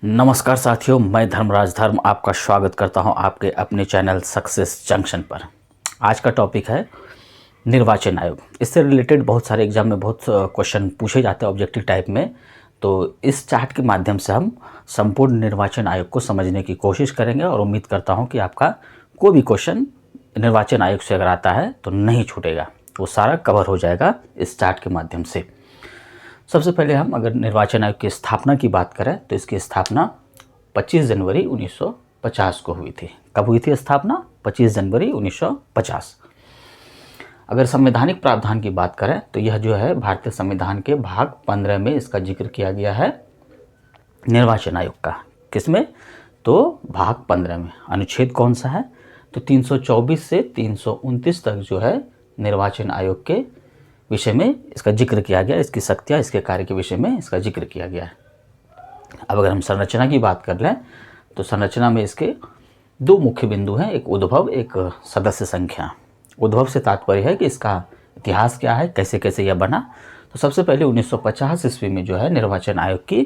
नमस्कार साथियों, मैं धर्मराज धर्म आपका स्वागत करता हूं आपके अपने चैनल सक्सेस जंक्शन पर। आज का टॉपिक है निर्वाचन आयोग। इससे रिलेटेड बहुत सारे एग्जाम में बहुत क्वेश्चन पूछे जाते हैं ऑब्जेक्टिव टाइप में। तो इस चार्ट के माध्यम से हम संपूर्ण निर्वाचन आयोग को समझने की कोशिश करेंगे और उम्मीद करता हूं कि आपका कोई भी क्वेश्चन निर्वाचन आयोग से अगर आता है तो नहीं छूटेगा, वो सारा कवर हो जाएगा इस चार्ट के माध्यम से। सबसे पहले हम अगर निर्वाचन आयोग की स्थापना की बात करें तो इसकी स्थापना 25 जनवरी 1950 को हुई थी। कब हुई थी स्थापना? 25 जनवरी 1950। अगर संवैधानिक प्रावधान की बात करें तो यह जो है भारतीय संविधान के भाग 15 में इसका जिक्र किया गया है निर्वाचन आयोग का। किसमें? तो भाग 15 में। अनुच्छेद कौन सा है? तो 324 से 329 तक जो है निर्वाचन आयोग के विषय में इसका जिक्र किया गया, इसकी शक्तियाँ, इसके कार्य के विषय में इसका जिक्र किया गया है। अब अगर हम संरचना की बात कर लें तो संरचना में इसके दो मुख्य बिंदु हैं, एक उद्भव, एक सदस्य संख्या। उद्भव से तात्पर्य है कि इसका इतिहास क्या है, कैसे कैसे यह बना। तो सबसे पहले 1950 ईस्वी में जो है निर्वाचन आयोग की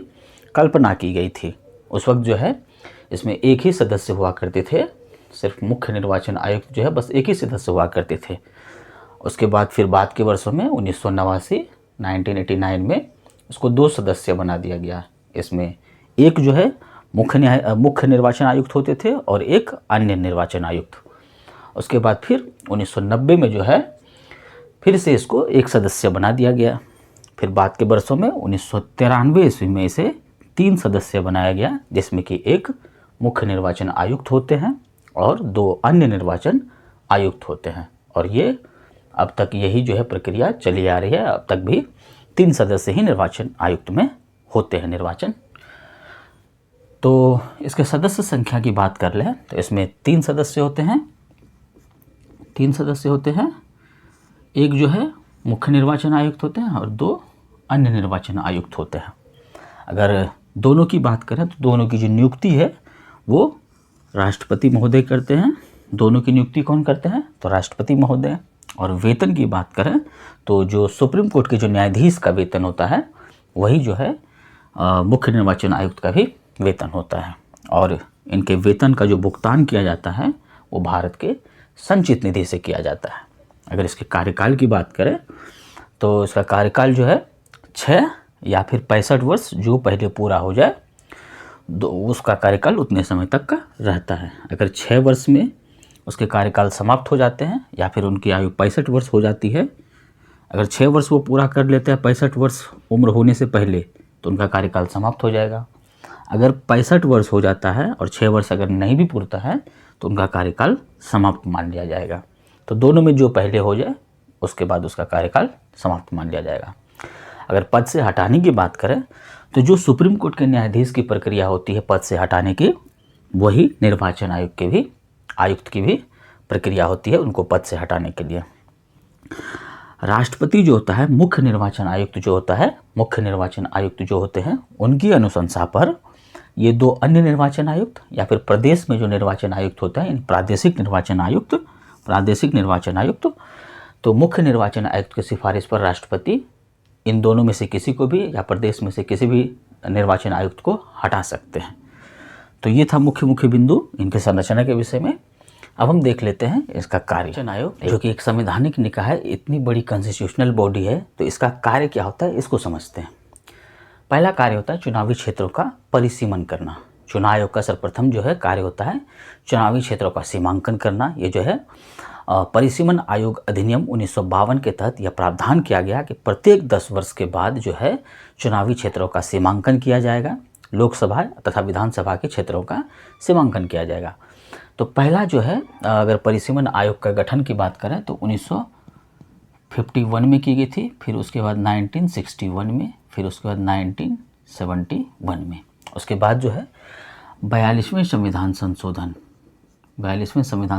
कल्पना की गई थी। उस वक्त जो है इसमें एक ही सदस्य हुआ करते थे, सिर्फ मुख्य निर्वाचन आयुक्त जो है बस एक ही सदस्य हुआ करते थे। उसके बाद फिर बाद के वर्षों में 1989 में उसको 2 सदस्य बना दिया गया। इसमें एक जो है मुख्य निर्वाचन आयुक्त होते थे और एक अन्य निर्वाचन आयुक्त। उसके बाद फिर 1990 में जो है फिर से इसको एक सदस्य बना दिया गया। फिर बाद के वर्षों में 1993 ईस्वी में इसे 3 सदस्य बनाया गया, जिसमें कि एक मुख्य निर्वाचन आयुक्त होते हैं और 2 अन्य निर्वाचन आयुक्त होते हैं। और ये अब तक यही जो है प्रक्रिया चली आ रही है। अब तक भी 3 सदस्य ही निर्वाचन आयुक्त में होते हैं निर्वाचन। तो इसके सदस्य संख्या की बात कर लें तो इसमें 3 सदस्य होते हैं। 3 सदस्य होते हैं, एक जो है मुख्य निर्वाचन आयुक्त होते हैं और 2 अन्य निर्वाचन आयुक्त होते हैं। अगर दोनों की बात करें तो दोनों की जो नियुक्ति है वो राष्ट्रपति महोदय करते हैं। दोनों की नियुक्ति कौन करते हैं? तो राष्ट्रपति महोदय। और वेतन की बात करें तो जो सुप्रीम कोर्ट के जो न्यायाधीश का वेतन होता है वही जो है मुख्य निर्वाचन आयुक्त का भी वेतन होता है। और इनके वेतन का जो भुगतान किया जाता है वो भारत के संचित निधि से किया जाता है। अगर इसके कार्यकाल की बात करें तो इसका कार्यकाल जो है 6 या फिर 65 वर्ष जो पहले पूरा हो जाए उसका कार्यकाल उतने समय तक का रहता है। अगर 6 वर्ष में उसके कार्यकाल समाप्त हो जाते हैं या फिर उनकी आयु 65 वर्ष हो जाती है, अगर 6 वर्ष वो पूरा कर लेते हैं 65 वर्ष उम्र होने से पहले तो उनका कार्यकाल समाप्त हो जाएगा। अगर 65 वर्ष हो जाता है और 6 वर्ष अगर नहीं भी पूरता है तो उनका कार्यकाल समाप्त मान लिया जाएगा। तो दोनों में जो पहले हो जाए उसके बाद उसका कार्यकाल समाप्त मान लिया जाएगा। अगर पद से हटाने की बात करें तो जो सुप्रीम कोर्ट के न्यायाधीश की प्रक्रिया होती है पद से हटाने की, वही निर्वाचन आयुक्त की भी प्रक्रिया होती है उनको पद से हटाने के लिए। राष्ट्रपति जो होता है, मुख्य निर्वाचन आयुक्त जो होते हैं उनकी अनुशंसा पर ये 2 अन्य निर्वाचन आयुक्त या फिर प्रदेश में जो निर्वाचन आयुक्त होता है, इन प्रादेशिक निर्वाचन आयुक्त, तो मुख्य निर्वाचन आयुक्त की सिफारिश पर राष्ट्रपति इन दोनों में से किसी को भी या प्रदेश में से किसी भी निर्वाचन आयुक्त को हटा सकते हैं। तो ये था मुख्य बिंदु इनके संरचना के विषय में। अब हम देख लेते हैं इसका कार्य। निर्वाचन आयोग जो कि एक संवैधानिक निकाय है, इतनी बड़ी कॉन्स्टिट्यूशनल बॉडी है, तो इसका कार्य क्या होता है इसको समझते हैं। पहला कार्य होता है चुनावी क्षेत्रों का परिसीमन करना। चुनाव आयोग का सर्वप्रथम जो है कार्य होता है चुनावी क्षेत्रों का सीमांकन करना। ये जो है परिसीमन आयोग अधिनियम 1952 के तहत यह प्रावधान किया गया कि प्रत्येक 10 वर्ष के बाद जो है चुनावी क्षेत्रों का सीमांकन किया जाएगा, लोकसभा तथा विधानसभा के क्षेत्रों का सीमांकन किया जाएगा। तो पहला जो है अगर परिसीमन आयोग का गठन की बात करें तो 1951 में की गई थी, फिर उसके बाद 1961 में, फिर उसके बाद 1971 में। उसके बाद जो है 42वें संविधान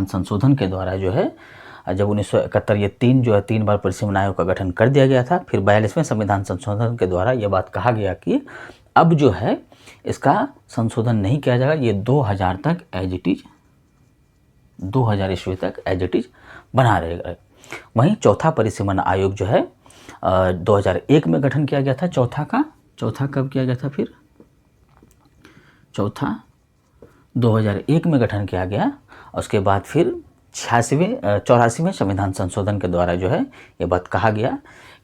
संशोधन के द्वारा जो है जब 1971 ये 3 बार परिसीमन आयोग का गठन कर दिया गया था। फिर 42वें संविधान संशोधन के द्वारा यह बात कहा गया कि अब जो है इसका संशोधन नहीं किया जाएगा, ये 2000 तक एज इट इज 2000 ईस्वी तक एज इट इज बना रहेगा। वहीं चौथा परिसीमन आयोग जो है 2001 में गठन किया गया था। चौथा कब किया गया था? फिर चौथा 2001 में गठन किया गया। उसके बाद फिर 84वें संविधान संशोधन के द्वारा जो है ये बात कहा गया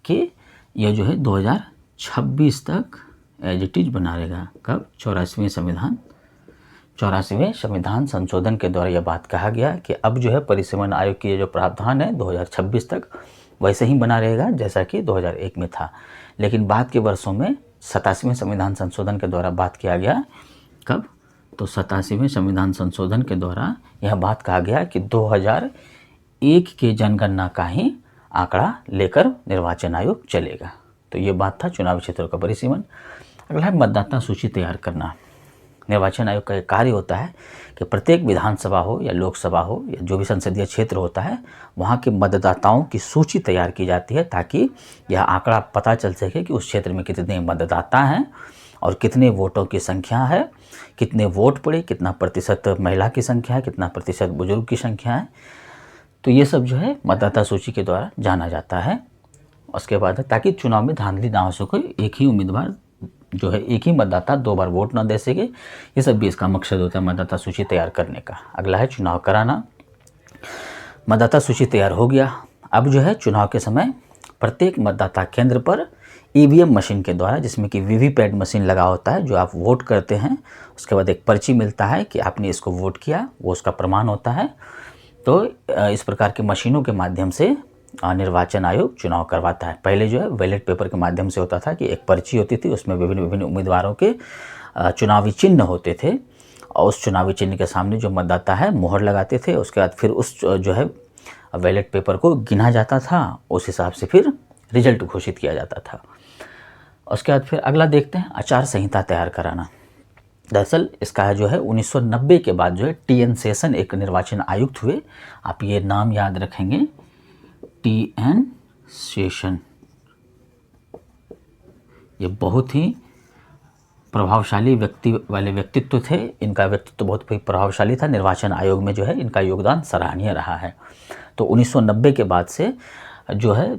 कि ये जो है 2026 तक एज इट इज बना रहेगा। कब? 84वें संविधान संशोधन के द्वारा यह बात कहा गया कि अब जो है परिसीमन आयोग की जो प्रावधान है 2026 तक वैसे ही बना रहेगा जैसा कि 2001 में था। लेकिन बाद के वर्षों में 87वें संविधान संशोधन के द्वारा बात किया गया। कब? तो 87वें संविधान संशोधन के द्वारा यह बात कहा गया कि 2001 के जनगणना का ही आंकड़ा लेकर निर्वाचन आयोग चलेगा। तो ये बात था चुनावी क्षेत्रों का परिसीमन। अगला है मतदाता सूची तैयार करना। निर्वाचन आयोग का एक कार्य होता है कि प्रत्येक विधानसभा हो या लोकसभा हो या जो भी संसदीय क्षेत्र होता है वहाँ के मतदाताओं की सूची तैयार की जाती है ताकि यह आंकड़ा पता चल सके कि उस क्षेत्र में कितने मतदाता हैं और कितने वोटों की संख्या है, कितने वोट पड़े, कितना प्रतिशत महिला की संख्या है, कितना प्रतिशत बुजुर्ग की संख्या है। तो ये सब जो है मतदाता सूची के द्वारा जाना जाता है। उसके बाद ताकि चुनाव में धांधली ना हो सके, एक ही उम्मीदवार जो है एक ही मतदाता 2 बार वोट ना दे सके, ये सब भी इसका मकसद होता है मतदाता सूची तैयार करने का। अगला है चुनाव कराना। मतदाता सूची तैयार हो गया। अब जो है चुनाव के समय प्रत्येक मतदाता केंद्र पर ईवीएम मशीन के द्वारा, जिसमें कि वीवीपैट मशीन लगा होता है, जो आप वोट करते हैं उसके बाद एक पर्ची मिलता है कि आपने इसको वोट किया, वो उसका प्रमाण होता है। तो इस प्रकार की मशीनों के माध्यम से निर्वाचन आयोग चुनाव करवाता है। पहले जो है बैलेट पेपर के माध्यम से होता था कि एक पर्ची होती थी, उसमें विभिन्न उम्मीदवारों के चुनावी चिन्ह होते थे और उस चुनावी चिन्ह के सामने जो मतदाता है मोहर लगाते थे। उसके बाद फिर उस जो है बैलेट पेपर को गिना जाता था, उस हिसाब से फिर रिजल्ट घोषित किया जाता था। उसके बाद फिर अगला देखते हैं आचार संहिता तैयार कराना। दरअसल इसका जो है 1990 के बाद जो है टी.एन. शेषन एक निर्वाचन आयुक्त हुए। आप ये नाम याद रखेंगे, टी.एन. शेषन। ये बहुत ही प्रभावशाली व्यक्तित्व थे। इनका व्यक्तित्व बहुत प्रभावशाली था। निर्वाचन आयोग में जो है इनका योगदान सराहनीय रहा है। तो 1990 के बाद से जो है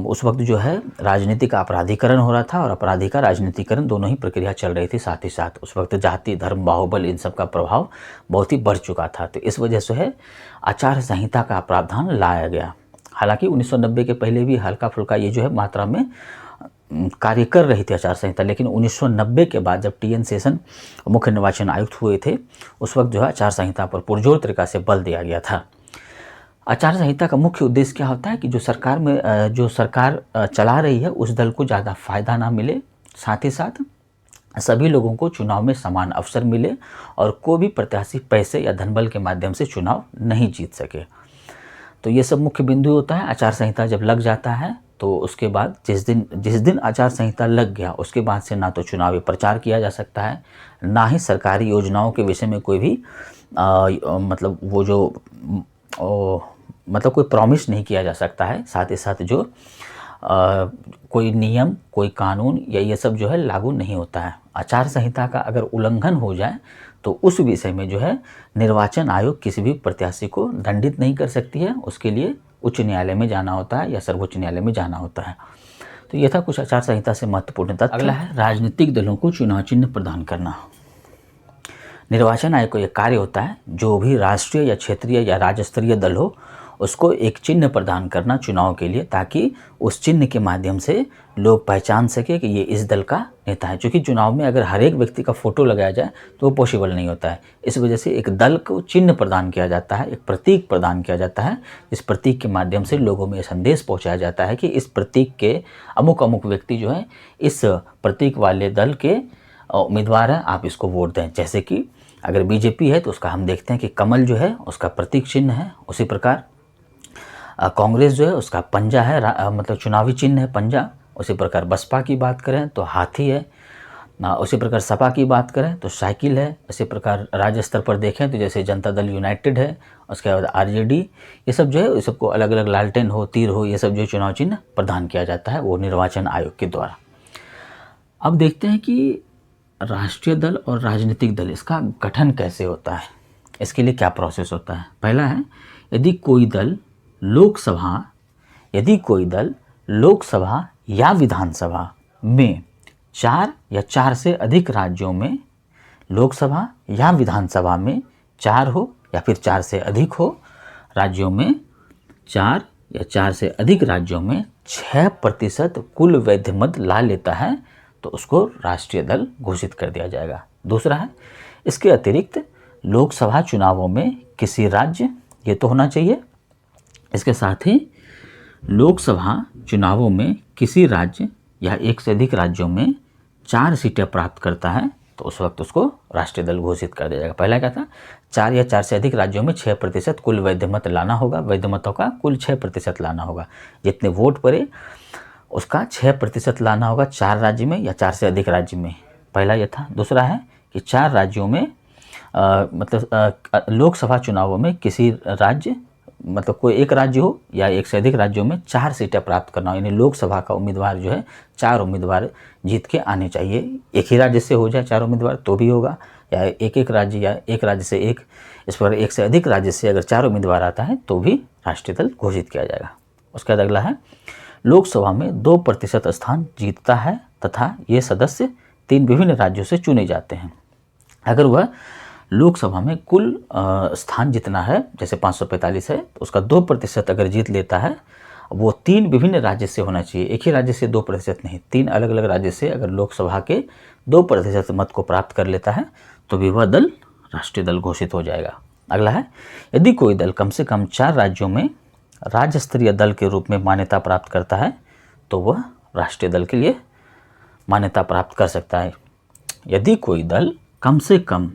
उस वक्त जो है राजनीति का अपराधीकरण हो रहा था और अपराधी का राजनीतिकरण, दोनों ही प्रक्रिया चल रही थी साथ ही साथ। उस वक्त जाति, धर्म, बाहुबल इन सब का प्रभाव बहुत ही बढ़ चुका था। तो इस वजह से है आचार संहिता का प्रावधान लाया गया। हालांकि 1990 के पहले भी हल्का फुल्का ये जो है मात्रा में कार्य कर रही थी आचार संहिता, लेकिन 1990 के बाद जब टी.एन. शेषन मुख्य निर्वाचन आयुक्त हुए थे उस वक्त जो है आचार संहिता पर पुरजोर तरीका से बल दिया गया था। आचार संहिता का मुख्य उद्देश्य क्या होता है कि जो सरकार चला रही है उस दल को ज़्यादा फायदा ना मिले, साथ ही साथ सभी लोगों को चुनाव में समान अवसर मिले और कोई भी प्रत्याशी पैसे या धनबल के माध्यम से चुनाव नहीं जीत सके। तो ये सब मुख्य बिंदु होता है। आचार संहिता जब लग जाता है तो उसके बाद जिस दिन आचार संहिता लग गया उसके बाद से ना तो चुनावी प्रचार किया जा सकता है, ना ही सरकारी योजनाओं के विषय में कोई भी कोई प्रॉमिस नहीं किया जा सकता है। साथ ही साथ जो कोई नियम, कोई कानून या ये सब जो है लागू नहीं होता है। आचार संहिता का अगर उल्लंघन हो जाए तो उस विषय में जो है निर्वाचन आयोग किसी भी प्रत्याशी को दंडित नहीं कर सकती है। उसके लिए उच्च न्यायालय में जाना होता है या सर्वोच्च न्यायालय में जाना होता है। तो ये था कुछ आचार संहिता से महत्वपूर्ण तथ्य। अगला है राजनीतिक दलों को चुनाव चिन्ह प्रदान करना। निर्वाचन आयोग का यह कार्य होता है जो भी राष्ट्रीय या क्षेत्रीय या राज्य स्तरीय दल हो उसको एक चिन्ह प्रदान करना चुनाव के लिए, ताकि उस चिन्ह के माध्यम से लोग पहचान सके कि ये इस दल का नेता है। क्योंकि चुनाव में अगर हर एक व्यक्ति का फोटो लगाया जाए तो वो पॉसिबल नहीं होता है। इस वजह से एक दल को चिन्ह प्रदान किया जाता है, एक प्रतीक प्रदान किया जाता है। इस प्रतीक के माध्यम से लोगों में संदेश पहुँचाया जाता है कि इस प्रतीक के अमुक अमुक व्यक्ति जो है इस प्रतीक वाले दल के उम्मीदवार हैं, आप इसको वोट दें। जैसे कि अगर बीजेपी है तो उसका हम देखते हैं कि कमल जो है उसका प्रतीक चिन्ह है। उसी प्रकार कांग्रेस जो है उसका पंजा है, चुनावी चिन्ह है पंजा। उसी प्रकार बसपा की बात करें तो हाथी है। उसी प्रकार सपा की बात करें तो साइकिल है। इसी प्रकार राज्य स्तर पर देखें तो जैसे जनता दल यूनाइटेड है, उसके बाद आरजेडी, ये सब जो है इस सबको अलग अलग लालटेन हो, तीर हो, ये सब जो चुनाव चिन्ह प्रदान किया जाता है वो निर्वाचन आयोग के द्वारा। अब देखते हैं कि राष्ट्रीय दल और राजनीतिक दल इसका गठन कैसे होता है, इसके लिए क्या प्रोसेस होता है। पहला है यदि कोई दल लोकसभा या विधानसभा में 4 या 4 से अधिक राज्यों में लोकसभा या विधानसभा में 4 हो या फिर 4 से अधिक हो, राज्यों में 4 या 4 से अधिक राज्यों में 6% कुल वैध मत ला लेता है तो उसको राष्ट्रीय दल घोषित कर दिया जाएगा। दूसरा है, इसके अतिरिक्त लोकसभा चुनावों में किसी राज्य, ये तो होना चाहिए, इसके साथ ही लोकसभा चुनावों में किसी राज्य या एक से अधिक राज्यों में 4 सीटें प्राप्त करता है तो उस वक्त उसको राष्ट्रीय दल घोषित कर दिया जाएगा। पहला क्या था, 4 या 4 से अधिक राज्यों में 6% कुल वैध मत लाना होगा, वैध मतों का कुल 6% लाना होगा, जितने वोट पड़े उसका 6% लाना होगा 4 राज्य में या 4 से अधिक राज्य में, पहला ये था। दूसरा है कि 4 राज्यों में लोकसभा चुनावों में किसी राज्य, मतलब कोई एक राज्य हो या एक से अधिक राज्यों में 4 सीटें प्राप्त करना हो, यानी लोकसभा का उम्मीदवार जो है 4 उम्मीदवार जीत के आने चाहिए। एक ही राज्य से हो जाए 4 उम्मीदवार तो भी होगा, या एक राज्य या एक राज्य से एक, इस पर एक से अधिक राज्य से अगर 4 उम्मीदवार आता है तो भी राष्ट्रीय दल घोषित किया जाएगा। उसके बाद अगला है, लोकसभा में 2% स्थान जीतता है तथा ये सदस्य 3 विभिन्न राज्यों से चुने जाते हैं। अगर वह लोकसभा में कुल स्थान जितना है, जैसे 545 है, तो उसका 2% अगर जीत लेता है, वो 3 विभिन्न राज्य से होना चाहिए, एक ही राज्य से 2% नहीं, 3 अलग अलग राज्य से अगर लोकसभा के 2% मत को प्राप्त कर लेता है तो भी वह दल राष्ट्रीय दल घोषित हो जाएगा। अगला है, यदि कोई दल कम से कम 4 राज्यों में राज्य स्तरीय दल के रूप में मान्यता प्राप्त करता है तो वह राष्ट्रीय दल के लिए मान्यता प्राप्त कर सकता है। यदि कोई दल कम से कम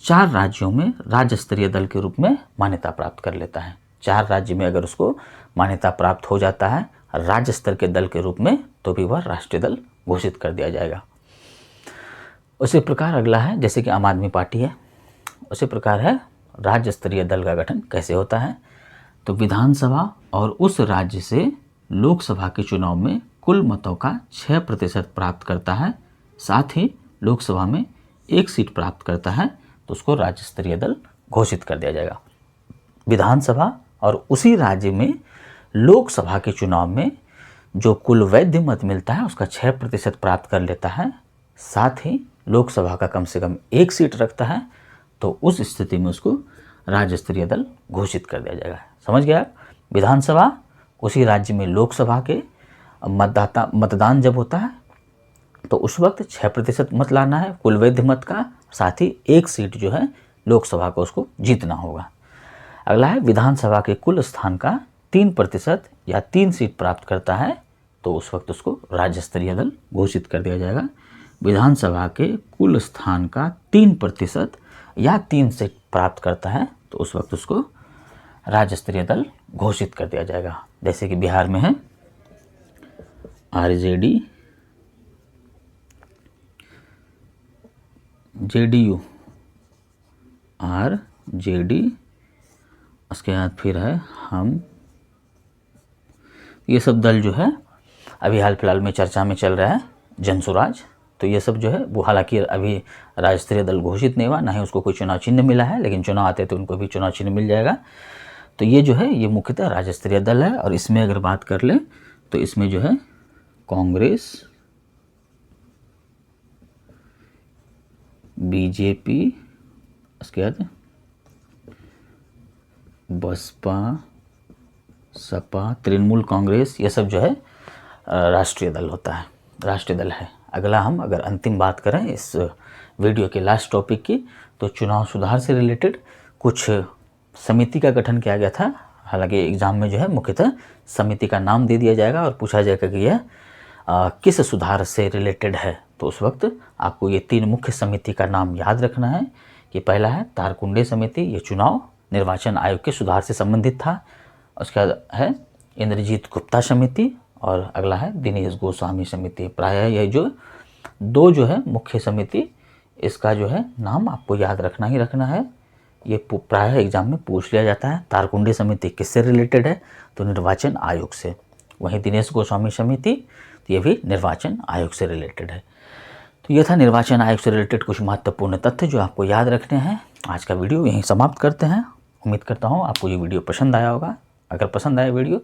4 राज्यों में राज्य स्तरीय दल के रूप में मान्यता प्राप्त कर लेता है, 4 राज्य में अगर उसको मान्यता प्राप्त हो जाता है राज्य स्तर के दल के रूप में तो भी वह राष्ट्रीय दल घोषित कर दिया जाएगा। उसी प्रकार अगला है, जैसे कि आम आदमी पार्टी है, उसी प्रकार है राज्य स्तरीय दल का गठन कैसे होता है, तो विधानसभा और उस राज्य से लोकसभा के चुनाव में कुल मतों का 6% प्राप्त करता है, साथ ही लोकसभा में 1 सीट प्राप्त करता है तो उसको राज्य स्तरीय दल घोषित कर दिया जाएगा। विधानसभा और उसी राज्य में लोकसभा के चुनाव में जो कुल वैध मत मिलता है उसका 6% प्राप्त कर लेता है, साथ ही लोकसभा का कम से कम 1 सीट रखता है तो उस स्थिति में उसको राज्य स्तरीय दल घोषित कर दिया जाएगा। समझ गया? विधानसभा उसी राज्य में लोकसभा के मतदान जब होता है तो उस वक्त 6% मत लाना है कुल वैध मत का, साथ ही 1 सीट जो है लोकसभा को उसको जीतना होगा। अगला है, विधानसभा के कुल स्थान का 3% या 3 सीट प्राप्त करता है तो उस वक्त उसको राज्य स्तरीय दल घोषित कर दिया जाएगा। विधानसभा के कुल स्थान का 3% या 3 सीट प्राप्त करता है तो उस वक्त उसको राज्य स्तरीय दल घोषित कर दिया जाएगा। जैसे कि बिहार में है आरजेडी, जेडीयू, आरजेडी, उसके बाद फिर है हम, ये सब दल जो है अभी हाल फिलहाल में चर्चा में चल रहा है जनसुराज, तो ये सब जो है वो हालांकि अभी राज्य स्तरीय दल घोषित नहीं हुआ, ना ही उसको कोई चुनाव चिन्ह मिला है, लेकिन चुनाव आते तो उनको भी चुनाव चिन्ह मिल जाएगा। तो ये जो है ये मुख्यतः राज्य स्तरीय दल है। और इसमें अगर बात कर लें तो इसमें जो है कांग्रेस, बीजेपी, उसके बाद बसपा, सपा, तृणमूल कांग्रेस, ये सब जो है राष्ट्रीय दल होता है, राष्ट्रीय दल है। अगला हम अगर अंतिम बात करें इस वीडियो के लास्ट टॉपिक की, तो चुनाव सुधार से रिलेटेड कुछ समिति का गठन किया गया था। हालांकि एग्ज़ाम में जो है मुख्यतः समिति का नाम दे दिया जाएगा और पूछा जाएगा कि यह किस सुधार से रिलेटेड है, तो उस वक्त आपको ये 3 मुख्य समिति का नाम याद रखना है कि पहला है तारकुंडे समिति, ये चुनाव निर्वाचन आयोग के सुधार से संबंधित था। उसके बाद है इंद्रजीत गुप्ता समिति और अगला है दिनेश गोस्वामी समिति। प्रायः ये जो 2 जो है मुख्य समिति, इसका जो है नाम आपको याद रखना ही रखना है। ये प्रायः एग्जाम में पूछ लिया जाता है। तारकुंडे समिति किससे रिलेटेड है, तो निर्वाचन आयोग से। वहीं दिनेश गोस्वामी समिति, तो ये भी निर्वाचन आयोग से रिलेटेड है। तो ये था निर्वाचन आयोग से रिलेटेड कुछ महत्वपूर्ण तथ्य जो आपको याद रखने हैं। आज का वीडियो यहीं समाप्त करते हैं। उम्मीद करता हूँ आपको ये वीडियो पसंद आया होगा। अगर पसंद आया वीडियो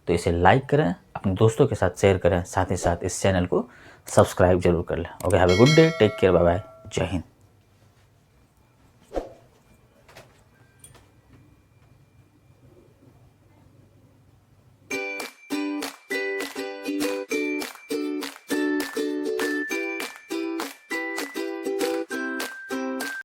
तो इसे लाइक करें, अपने दोस्तों के साथ शेयर करें, साथ ही साथ इस चैनल को सब्सक्राइब जरूर कर लें। Okay, have a good day, take care, bye bye, जय हिंद।